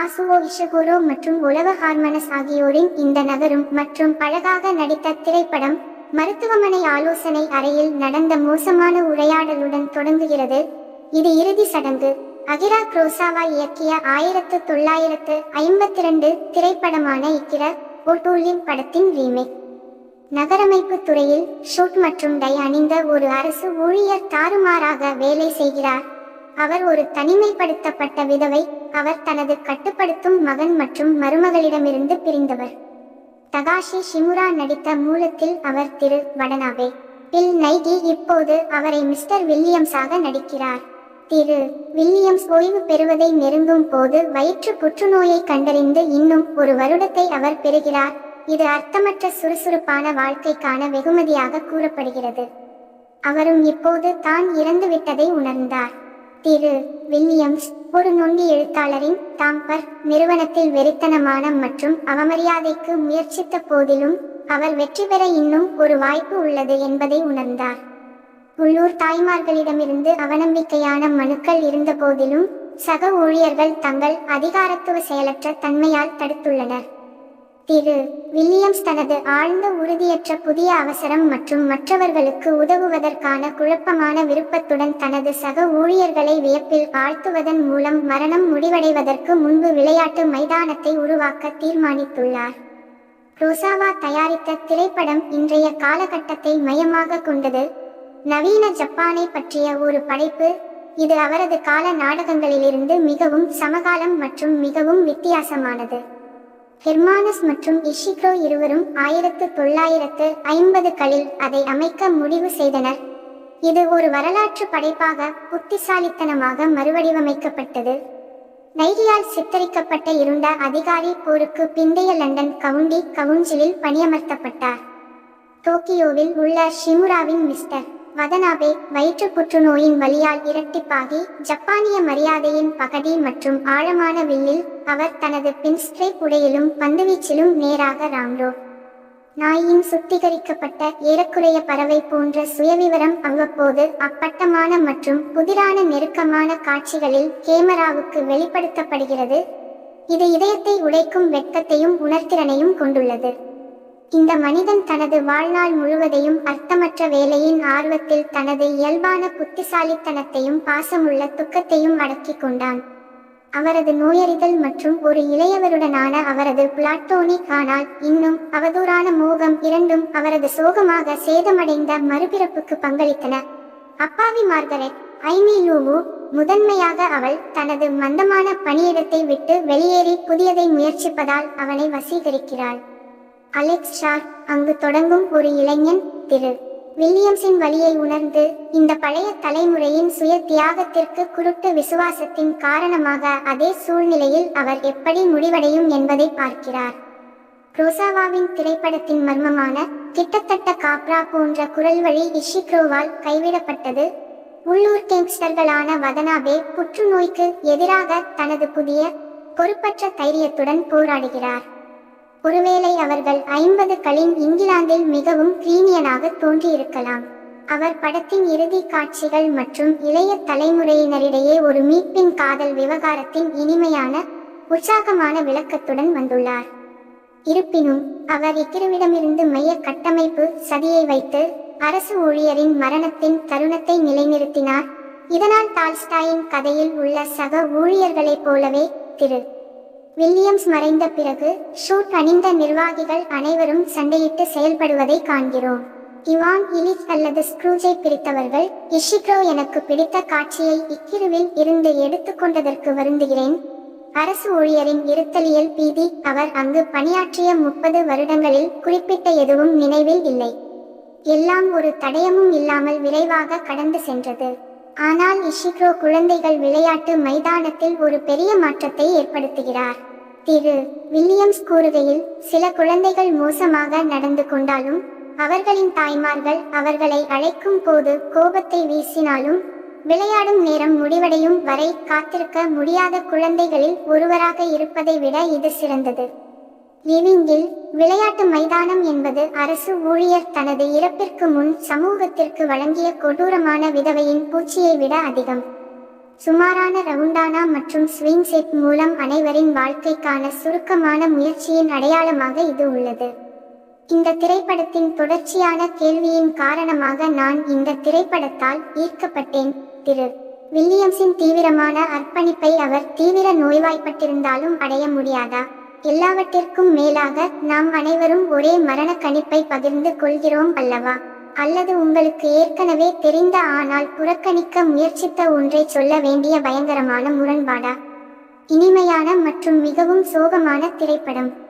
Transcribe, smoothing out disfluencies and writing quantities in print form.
காசுவோ இஷகுரோ மற்றும் உலக ஹார்மனஸ் ஆகியோரின் இந்த நகரும் மற்றும் அழகாக நடித்த திரைப்படம் மருத்துவமனை ஆலோசனை அறையில் நடந்த மோசமான உரையாடலுடன் தொடங்குகிறது. இது இறுதி சடங்கு. அகிரா குரோசாவா இயக்கிய 1952 திரைப்படமான இக்கிர ஓட்டோலின் படத்தின் ரீமேக். நகரமைப்பு துறையில் ஷூட் மற்றும் டை அணிந்த ஒரு அரசு ஊழியர் தாறுமாறாக வேலை செய்கிறார். அவர் ஒரு தனிமைப்படுத்தப்பட்ட விதவை. அவர் தனது கட்டுப்படுத்தும் மகன் மற்றும் மருமகளிடமிருந்து பிரிந்தவர். தகாஷி ஷிமுரா நடித்த மூலத்தில் அவர் திரு வடனாபே. பில் நைகி இப்போது அவரை மிஸ்டர் வில்லியம்ஸாக நடிக்கிறார். திரு வில்லியம்ஸ் ஓய்வு பெறுவதை நெருங்கும் போது வயிற்று புற்றுநோயை கண்டறிந்து இன்னும் ஒரு வருடத்தை அவர் பெறுகிறார். இது அர்த்தமற்ற சுறுசுறுப்பான வாழ்க்கைக்கான வெகுமதியாக கூறப்படுகிறது. அவரும் இப்போது தான் இறந்துவிட்டதை உணர்ந்தார். திரு வில்லியம்ஸ் ஒரு நொண்டி எழுத்தாளரின் தாம்பர் நிறுவனத்தில் வெறித்தனமான மற்றும் அவமரியாதைக்கு முயற்சித்த போதிலும் அவர் வெற்றி பெற இன்னும் ஒரு வாய்ப்பு உள்ளது என்பதை உணர்ந்தார். உள்ளூர் தாய்மார்களிடமிருந்து அவநம்பிக்கையான மனுக்கள் இருந்த போதிலும் சக ஊழியர்கள் தங்கள் அதிகாரத்துவ செயலற்ற தன்மையால் தடுத்துள்ளனர். திரு வில்லியம்ஸ் தனது ஆழ்ந்த உறுதியற்ற புதிய அவசரம் மற்றும் மற்றவர்களுக்கு உதவுவதற்கான குழப்பமான விருப்பத்துடன் தனது சக ஊழியர்களை வியப்பில் ஆழ்த்துவதன் மூலம் மரணம் முடிவடைவதற்கு முன்பு விளையாட்டு மைதானத்தை உருவாக்க தீர்மானித்துள்ளார். குரோசாவா தயாரித்த திரைப்படம் இன்றைய காலகட்டத்தை மையமாக கொண்டது. நவீன ஜப்பானை பற்றிய ஒரு படைப்பு. இது அவரது கால நாடகங்களிலிருந்து மிகவும் சமகாலம் மற்றும் மிகவும் வித்தியாசமானது. ஹெர்மானஸ் மற்றும் இஷிக்ரோ இருவரும் 1950களில் அதை அமைக்க முடிவு செய்தனர். இது ஒரு வரலாற்று படைப்பாக புத்திசாலித்தனமாக மறுவடிவமைக்கப்பட்டது. நைரியால் சித்தரிக்கப்பட்ட இருண்ட அதிகாரி போருக்கு பிந்தைய லண்டன் கவுண்டி கவுன்சிலில் பணியமர்த்தப்பட்டார். டோக்கியோவில் உள்ள ஷிமுராவின் மிஸ்டர் வதனாபே வயிற்று புற்றுநோயின் வலியால் இரட்டிப்பாகி ஜப்பானிய மரியாதையின் பகடி மற்றும் ஆழமான வில்லில் அவர் தனது பின்ஸ்ட்ரேப் உடையிலும் பந்துவீச்சிலும் நேராக ராம்ரோ நாயின் சுத்திகரிக்கப்பட்ட ஏறக்குறைய பறவை போன்ற சுயவிவரம் அவ்வப்போது அப்பட்டமான மற்றும் புதிரான நெருக்கமான காட்சிகளில் கேமராவுக்கு வெளிப்படுத்தப்படுகிறது. இது இதயத்தை உடைக்கும் வெட்கத்தையும் உணர்திறனையும் கொண்டுள்ளது. இந்த மனிதன் தனது வாழ்நாள் முழுவதையும் அர்த்தமற்ற வேலையின் ஆர்வத்தில் தனது இயல்பான புத்திசாலித்தனத்தையும் பாசமுள்ள துக்கத்தையும் அடக்கிக் கொண்டான். அவரது நோயறிதல் மற்றும் ஒரு இளையவருடனான அவரது பிளாட்டோனிக் ஆனால் இன்னும் அவதூறான மோகம் இரண்டும் அவரது சோகமாக சேதமடைந்த மறுபிறப்புக்கு பங்களித்தன. அப்பாவி மார்கரெட் ஐமி லூவு முதன்மையாக அவள் தனது மந்தமான பணியிடத்தை விட்டு வெளியேறி புதியதை முயற்சிப்பதால் அவனை வசீகரிக்கிறாள். அலெக்ஸ் ஷார்ப் அங்கு தொடங்கும் ஒரு இளைஞன். திரு வில்லியம்ஸின் வலியை உணர்ந்து இந்த பழைய தலைமுறையின் சுய தியாகத்திற்கு குருட்டு விசுவாசத்தின் காரணமாக அதே சூழ்நிலையில் அவர் எப்படி முடிவடையும் என்பதை பார்க்கிறார். குரோசாவாவின் திரைப்படத்தின் மர்மமான கிட்டத்தட்ட காப்ரா போன்ற குரல் வழி இஷிக்ரோவால் கைவிடப்பட்டது. உள்ளூர் கேங்ஸ்டர்களான வதனாபே புற்றுநோய்க்கு எதிராக தனது புதிய பொறுப்பற்ற தைரியத்துடன் போராடுகிறார். ஒருவேளை அவர்கள் 50களின் இங்கிலாந்தில் மிகவும் கிரீனியனாக தோன்றியிருக்கலாம். அவர் படத்தின் இறுதி காட்சிகள் மற்றும் இளைய தலைமுறையினரிடையே ஒரு மீட்பின் காதல் விவகாரத்தின் இனிமையான உற்சாகமான விளக்கத்துடன் வந்துள்ளார். இருப்பினும் அவர் இக்கிருவிடமிருந்து மைய கட்டமைப்பு சதியை வைத்து அரசு ஊழியரின் மரணத்தின் தருணத்தை நிலைநிறுத்தினார். இதனால் டால்ஸ்டாயின் கதையில் உள்ள சக ஊழியர்களைப் போலவே திரு வில்லியம்ஸ் மறைந்த பிறகு ஷூட் அணிந்த நிர்வாகிகள் அனைவரும் சண்டையிட்டு செயல்படுவதை காண்கிறோம். இவான் இலிச் அல்லது ஸ்க்ரூஜை பிரித்தவர்கள். இஷிக்ரோ எனக்கு பிடித்த காட்சியை இக்கிருவில் இருந்து எடுத்துக்கொண்டதற்கு வருந்துகிறேன். அரசு ஊழியரின் இருத்தலியல் பீதி. அவர் அங்கு பணியாற்றிய 30 வருடங்களில் குறிப்பிட்ட எதுவும் நினைவில் இல்லை. எல்லாம் ஒரு தடயமும் இல்லாமல் விரைவாக கடந்து சென்றது. ஆனால் இஷிக்ரோ குழந்தைகள் விளையாட்டு மைதானத்தில் ஒரு பெரிய மாற்றத்தை ஏற்படுத்துகிறார். திரு வில்லியம்ஸ் கூறுகையில், சில குழந்தைகள் மோசமாக நடந்து கொண்டாலும் அவர்களின் தாய்மார்கள் அவர்களை அழைக்கும் போது கோபத்தை வீசினாலும் விளையாடும் நேரம் முடிவடையும் வரை காத்திருக்க முடியாத குழந்தைகளில் ஒருவராக இருப்பதை விட இது சிறந்தது. லிவிங்கில் விளையாட்டு மைதானம் என்பது அரசு ஊழியர் தனது இறப்பிற்கு முன் சமூகத்திற்கு வழங்கிய கொடூரமான விதவையின் பூச்சியை விட அதிகம். சுமாரான ரவுண்டானா மற்றும் ஸ்விங் செட் மூலம் அனைவரின் வாழ்க்கைக்கான சுருக்கமான முயற்சியின் அடையாளமாக இது உள்ளது. இந்த திரைப்படத்தின் தொடர்ச்சியான கேள்வியின் காரணமாக நான் இந்த திரைப்படத்தால் ஈர்க்கப்பட்டேன். திரு. வில்லியம்ஸின் தீவிரமான அர்ப்பணிப்பை அவர் தீவிர நோய்வாய்ப்பட்டிருந்தாலும் அடைய முடியாதா? எல்லாவற்றிற்கும் மேலாக நாம் அனைவரும் ஒரே மரண கணிப்பை பகிர்ந்து கொள்கிறோம் அல்லவா? அல்லது உங்களுக்கு ஏற்கனவே தெரிந்த ஆனால் புறக்கணிக்க முயற்சித்த ஒன்றை சொல்ல வேண்டிய பயங்கரமான முரண்பாடா? இனிமையான மற்றும் மிகவும் சோகமான திரைப்படம்.